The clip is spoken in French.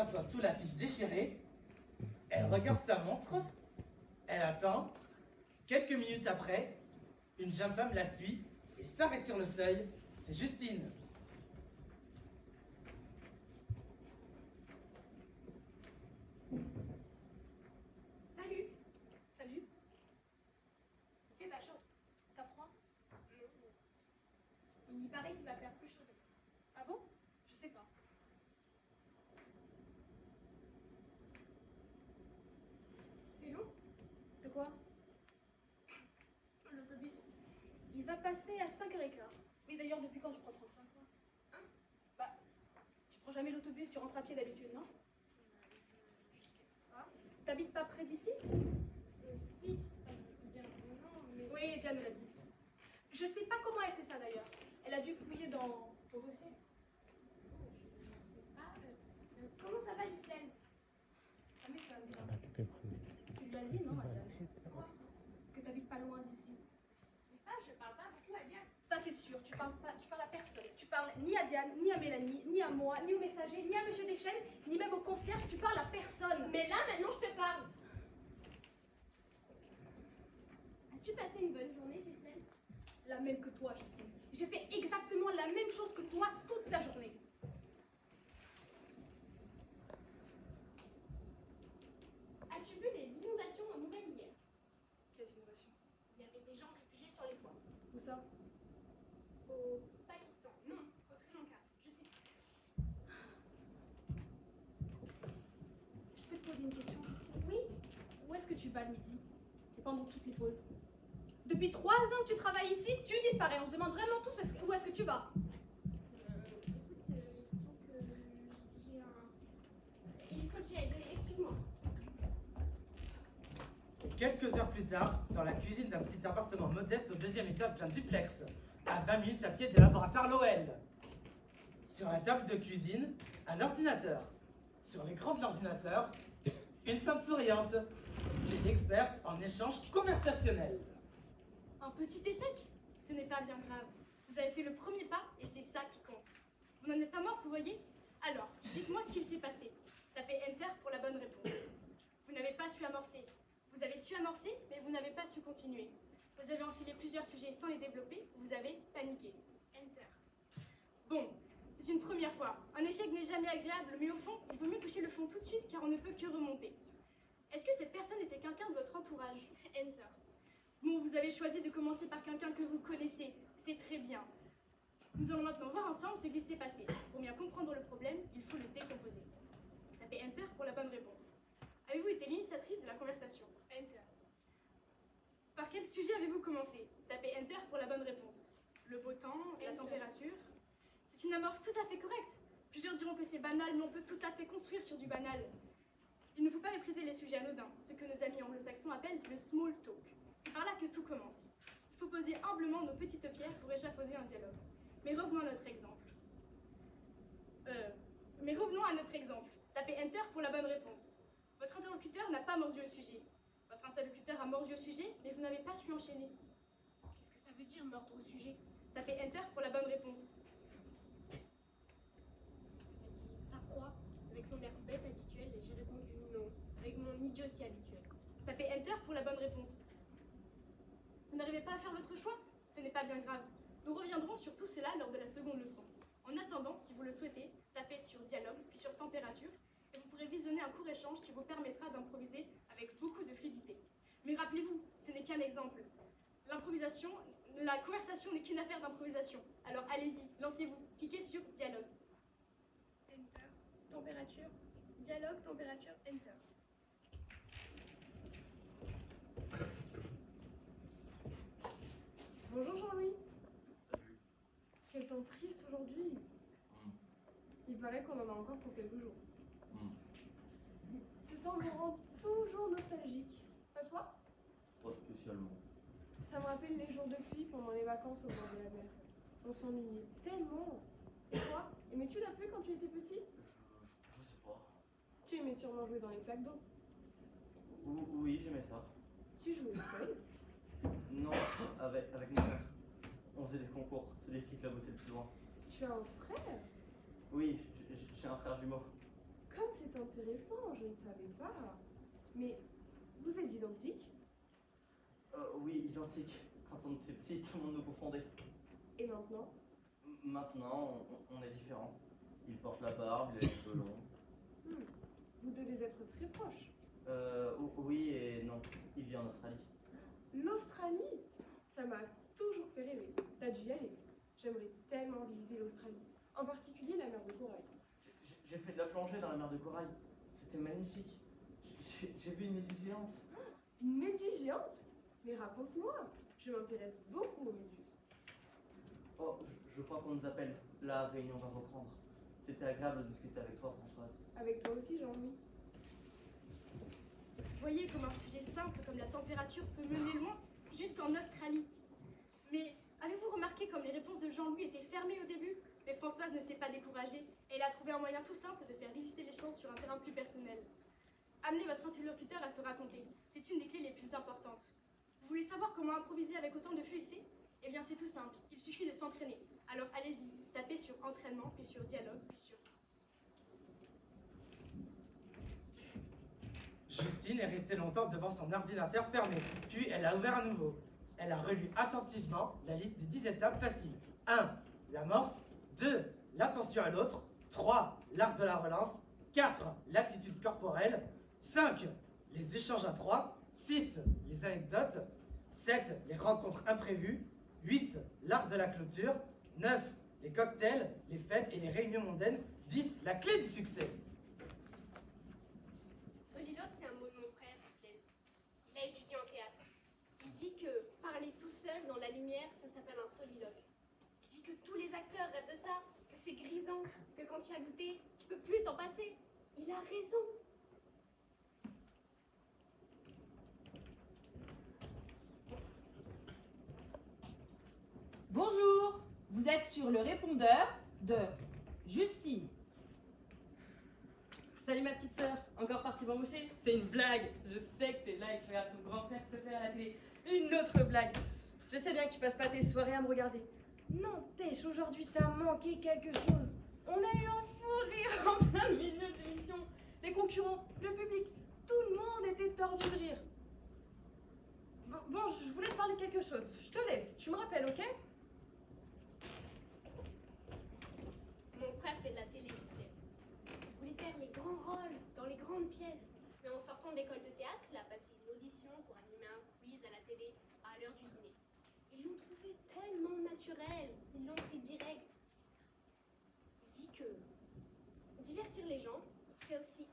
s'assoit sous la fiche déchirée. Elle regarde sa montre. Elle attend. Quelques minutes après, une jeune femme la suit et s'arrête sur le seuil. C'est Justine. Salut. Salut. Il fait pas chaud. T'as froid? Il paraît qu'il va faire plus chaud. Ah bon? Je sais pas. C'est long? De quoi? L'autobus. Il va passer à 5h15. Mais d'ailleurs, depuis quand tu prends 35 fois? Hein? Bah, tu prends jamais l'autobus, tu rentres à pied d'habitude, non? Ah. T'habites pas près d'ici? Si. Non, mais... Oui, Diane me l'a dit. Je sais pas comment elle sait ça d'ailleurs. Elle a dû fouiller dans ton dossier. Je sais pas. Comment ça va, Gisèle? Ça m'étonne, ça. Tu lui as dit, non, à Diane? Quoi? Que t'habites pas loin d'ici. Je sais pas, je parle pas beaucoup à Diane. Ça, c'est sûr, tu parles à personne. Tu parles ni à Diane, ni à Mélanie, ni à moi, ni au messager, ni à Monsieur Deschênes, ni même au concierge. Tu parles à personne. Mais là, maintenant, je te parle. As-tu passé une bonne journée, Gisèle? La même que toi, Justine. J'ai fait exactement la même chose que toi toute la journée. As-tu vu les inondations en Nouvelle hier? Quelles inondations? Il y avait des gens réfugiés sur les toits. Où ça? Au Pakistan. Non, au Sri Lanka. Je sais plus. Je peux te poser une question, Justine? Oui. Où est-ce que tu vas le midi? Et pendant toutes les pauses? Depuis 3 ans que tu travailles ici, tu disparais. On se demande vraiment tous où est-ce que tu vas. Il faut que j'y aille. Excuse-moi. Quelques heures plus tard, dans la cuisine d'un petit appartement modeste au 2e étage d'un duplex, à 20 minutes à pied des laboratoires Lowell. Sur la table de cuisine, un ordinateur. Sur l'écran de l'ordinateur, une femme souriante. C'est l'experte en échange conversationnel. Un petit échec? Ce n'est pas bien grave. Vous avez fait le premier pas et c'est ça qui compte. Vous n'en êtes pas mort, vous voyez? Alors, dites-moi ce qu'il s'est passé. Tapez Enter pour la bonne réponse. Vous n'avez pas su amorcer. Vous avez su amorcer, mais vous n'avez pas su continuer. Vous avez enfilé plusieurs sujets sans les développer, vous avez paniqué. Enter. Bon, c'est une première fois. Un échec n'est jamais agréable, mais au fond, il vaut mieux toucher le fond tout de suite car on ne peut que remonter. Est-ce que cette personne était quelqu'un de votre entourage? Enter. Bon, vous avez choisi de commencer par quelqu'un que vous connaissez. C'est très bien. Nous allons maintenant voir ensemble ce qui s'est passé. Pour bien comprendre le problème, il faut le décomposer. Tapez Enter pour la bonne réponse. Avez-vous été l'initiatrice de la conversation? Enter. Par quel sujet avez-vous commencé? Tapez Enter pour la bonne réponse. Le beau temps, la température. C'est une amorce tout à fait correcte. Plusieurs diront que c'est banal, mais on peut tout à fait construire sur du banal. Il ne faut pas mépriser les sujets anodins, ce que nos amis anglo-saxons appellent le small talk. C'est par là que tout commence. Il faut poser humblement nos petites pierres pour échafauder un dialogue. Mais revenons à notre exemple. Tapez Enter pour la bonne réponse. Votre interlocuteur n'a pas mordu au sujet. Votre interlocuteur a mordu au sujet, mais vous n'avez pas su enchaîner. Qu'est-ce que ça veut dire, mordre au sujet? Tapez Enter pour la bonne réponse. Il a dit, t'as froid? Avec son air bête habituel, j'ai répondu non, avec mon idiotie habituel. Tapez Enter pour la bonne réponse. Vous n'arrivez pas à faire votre choix? Ce n'est pas bien grave. Nous reviendrons sur tout cela lors de la seconde leçon. En attendant, si vous le souhaitez, tapez sur Dialogue, puis sur Température, et vous pourrez visionner un court échange qui vous permettra d'improviser avec beaucoup de fluidité. Mais rappelez-vous, ce n'est qu'un exemple. L'improvisation, la conversation n'est qu'une affaire d'improvisation. Alors allez-y, lancez-vous, cliquez sur Dialogue. Enter. Température. Dialogue, température, Enter. Bonjour Jean-Louis. Salut. Quel temps triste aujourd'hui. Il paraît qu'on en a encore pour quelques jours. Ce temps me rend toujours nostalgique. Pas toi? Pas spécialement. Ça me rappelle les jours de pluie pendant les vacances au bord de la mer. On s'ennuyait tellement. Et toi? Aimais-tu la pluie quand tu étais petit? Je sais pas. Tu aimais sûrement jouer dans les flaques d'eau. Oui, j'aimais ça. Tu jouais seul? Non, avec mon frère. On faisait des concours, celui qui éclaboussait le plus loin. Tu as un frère? Oui, j'ai un frère jumeau. Comme c'est c'est intéressant, je ne savais pas. Mais vous êtes identiques? Oui, identique. Quand on était petit, tout le monde nous confondait. Et maintenant? Maintenant, on est différents. Il porte la barbe, il a les cheveux longs. Vous devez être très proches. Oui et non. Il vit en Australie. L'Australie? Ça m'a toujours fait rêver. T'as dû y aller. J'aimerais tellement visiter l'Australie. En particulier la mer de corail. J'ai fait de la plongée dans la mer de corail. C'était magnifique. J'ai vu une méduse géante. Une méduse géante? Mais raconte-moi. Je m'intéresse beaucoup aux méduses. Oh, je crois qu'on nous appelle. La réunion va reprendre. C'était agréable de discuter avec toi, Françoise. Avec toi aussi, Jean-Louis. Voyez comme un sujet simple comme la température peut mener loin jusqu'en Australie. Mais avez-vous remarqué comme les réponses de Jean-Louis étaient fermées au début? Mais Françoise ne s'est pas découragée et elle a trouvé un moyen tout simple de faire glisser les choses sur un terrain plus personnel. Amenez votre interlocuteur à se raconter. C'est une des clés les plus importantes. Vous voulez savoir comment improviser avec autant de fluidité? Eh bien c'est tout simple, il suffit de s'entraîner. Alors allez-y, tapez sur entraînement, puis sur dialogue, puis sur... Justine est restée longtemps devant son ordinateur fermé, puis elle a ouvert à nouveau. Elle a relu attentivement la liste des 10 étapes faciles. 1. L'amorce. 2. L'attention à l'autre. 3. L'art de la relance. 4. L'attitude corporelle. 5. Les échanges à 3. 6. Les anecdotes. 7. Les rencontres imprévues. 8. L'art de la clôture. 9. Les cocktails, les fêtes et les réunions mondaines. 10. La clé du succès. Soliloque, c'est un mot de mon frère, Ghislaine. Il a étudié en théâtre. Il dit que parler tout seul dans la lumière, ça s'appelle un soliloque. Il dit que tous les acteurs rêvent de ça, que c'est grisant, que quand tu as goûté, tu peux plus t'en passer. Il a raison. Bonjour, vous êtes sur le répondeur de Justine. Salut ma petite sœur, encore partie m'embaucher? C'est une blague. Je sais que t'es là et que tu regardes ton grand frère préféré à la télé. Une autre blague. Je sais bien que tu passes pas tes soirées à me regarder. N'empêche, aujourd'hui t'as manqué quelque chose. On a eu un fou rire en plein milieu de l'émission. Les concurrents, le public, tout le monde était tordu de rire. Bon, je voulais te parler de quelque chose. Je te laisse, tu me rappelles, ok? Mon frère fait de la télé, Ghislaine. Il voulait faire les grands rôles dans les grandes pièces. Mais en sortant d'école de théâtre, il a passé une audition pour animer un quiz à la télé à l'heure du dîner. Ils l'ont trouvé tellement naturel, ils l'ont pris direct. Il dit que divertir les gens, c'est aussi